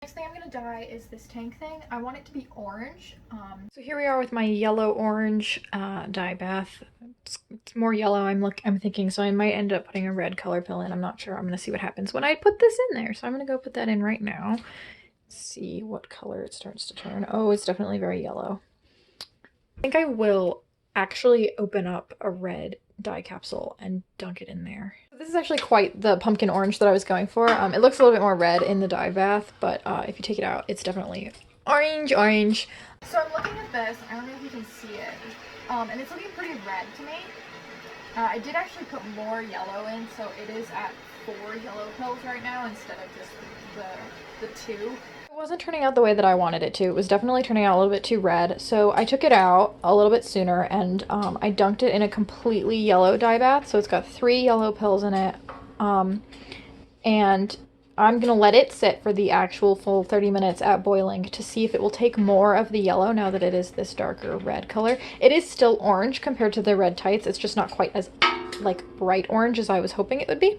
Next thing I'm gonna dye is this tank thing. I want it to be orange. So here we are with my yellow-orange dye bath. It's more yellow, I'm thinking, so I might end up putting a red color pill in. I'm not sure. I'm gonna see what happens when I put this in there. So I'm gonna go put that in right now. See what color it starts to turn. Oh, it's definitely very yellow. I think I will actually open up a red dye capsule and dunk it in there. This is actually quite the pumpkin orange that I was going for. It looks a little bit more red in the dye bath, but if you take it out, it's definitely orange. So I'm looking at this. I don't know if you can see it. And it's looking pretty red to me. I did actually put more yellow in, so it is at 4 yellow pills right now instead of just the 2. It wasn't turning out the way that I wanted it to. It was definitely turning out a little bit too red, so I took it out a little bit sooner and I dunked it in a completely yellow dye bath. So it's got 3 yellow pills in it, and I'm gonna let it sit for the actual full 30 minutes at boiling to see if it will take more of the yellow now that it is this darker red color. It is still orange compared to the red tights. It's just not quite as like bright orange as I was hoping it would be.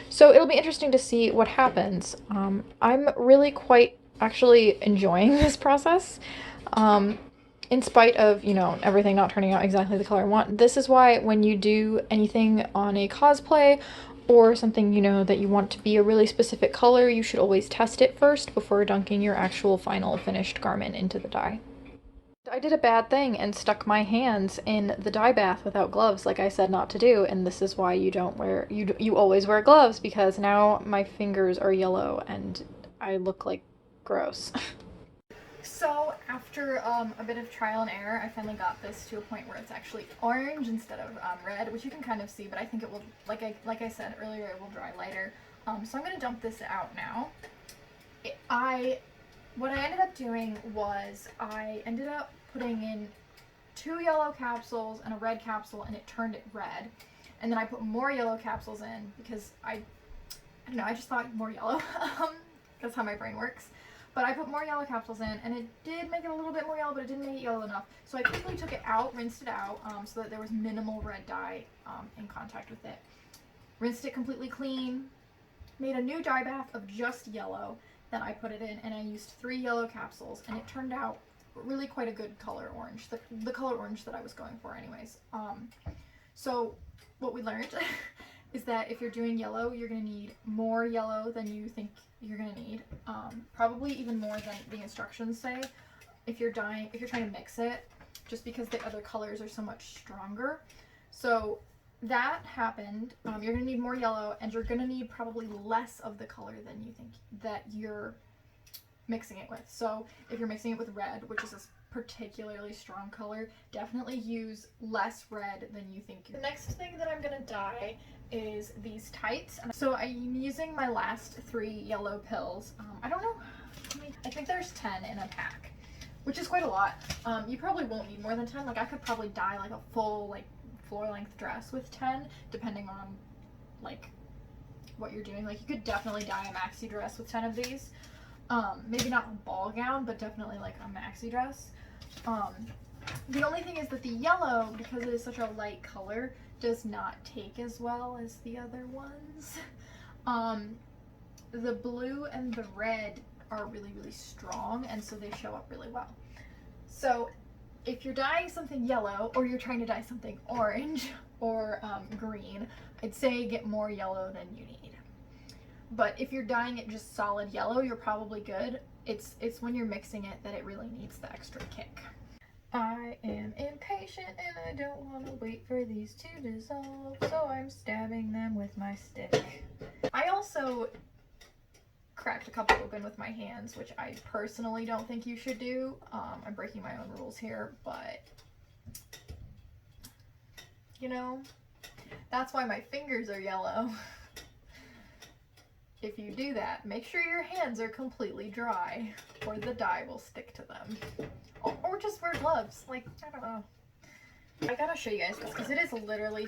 So it'll be interesting to see what happens. I'm really quite actually enjoying this process. In spite of, you know, everything not turning out exactly the color I want. This is why when you do anything on a cosplay or something, you know, that you want to be a really specific color, you should always test it first before dunking your actual final finished garment into the dye. I did a bad thing and stuck my hands in the dye bath without gloves like I said not to do, and this is why you don't wear, you always wear gloves, because now my fingers are yellow and I look like gross. So after a bit of trial and error, I finally got this to a point where it's actually orange instead of red, which you can kind of see, but I think it will, like I said earlier, it will dry lighter. So I'm going to dump this out now. What I ended up doing was I ended up putting in 2 yellow capsules and a red capsule, and it turned it red. And then I put more yellow capsules in because I don't know, I just thought more yellow. That's how my brain works. But I put more yellow capsules in, and it did make it a little bit more yellow, but it didn't make it yellow enough. So I quickly took it out, rinsed it out, so that there was minimal red dye in contact with it. Rinsed it completely clean, made a new dye bath of just yellow. Then I put it in, and I used 3 yellow capsules, and it turned out really quite a good color orange, the color orange that I was going for anyways. So what we learned is that if you're doing yellow, you're going to need more yellow than you think you're going to need. Probably even more than the instructions say if you're trying to mix it, just because the other colors are so much stronger. So that happened. You're going to need more yellow, and you're going to need probably less of the color than you think that you're mixing it with. So if you're mixing it with red, which is a particularly strong color, definitely use less red than you think. The next thing that I'm going to dye is these tights. So I'm using my last 3 yellow pills. I don't know, I think there's 10 in a pack, which is quite a lot. You probably won't need more than 10. Like I could probably dye like a full like floor-length dress with 10, depending on like what you're doing. Like you could definitely dye a maxi dress with 10 of these. Maybe not a ball gown, but definitely like a maxi dress. The only thing is that the yellow, because it is such a light color, does not take as well as the other ones. The blue and the red are really, really strong, and so they show up really well. So if you're dyeing something yellow, or you're trying to dye something orange or green, I'd say get more yellow than you need. But if you're dyeing it just solid yellow, you're probably good. It's when you're mixing it that it really needs the extra kick. I am impatient and I don't want to wait for these to dissolve, so I'm stabbing them with my stick. I also cracked a couple open with my hands, which I personally don't think you should do. I'm breaking my own rules here, but you know, that's why my fingers are yellow. If you do that, make sure your hands are completely dry, or the dye will stick to them. Or just wear gloves. Like, I don't know. I gotta show you guys this, because it is literally,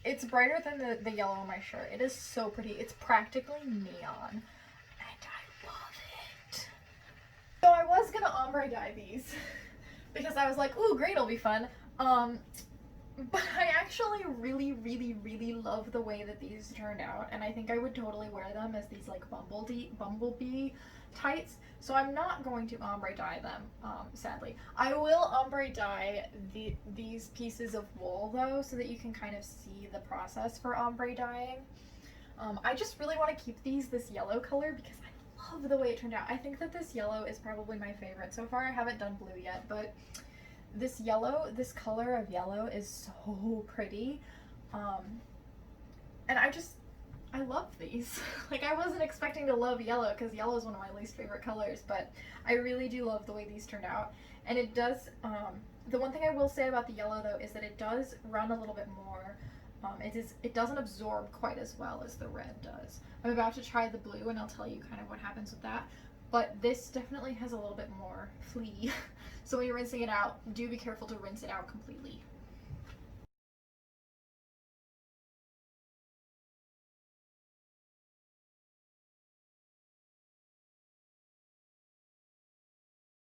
it's brighter than the yellow on my shirt. It is so pretty. It's practically neon, and I love it. So I was gonna ombre dye these, because I was like, ooh, green will be fun. But I actually actually really love the way that these turned out, and I think I would totally wear them as these like bumblebee tights. So I'm not going to ombre dye them, sadly. I will ombre dye these pieces of wool though, so that you can kind of see the process for ombre dyeing. I just really want to keep these this yellow color because I love the way it turned out. I think that this yellow is probably my favorite so far. I haven't done blue yet, but this yellow, this color of yellow is so pretty. And I love these. Like, I wasn't expecting to love yellow because yellow is one of my least favorite colors, but I really do love the way these turned out. And it does, the one thing I will say about the yellow though is that it does run a little bit more. It doesn't absorb quite as well as the red does. I'm about to try the blue and I'll tell you kind of what happens with that. But this definitely has a little bit more flea. So when you're rinsing it out, do be careful to rinse it out completely.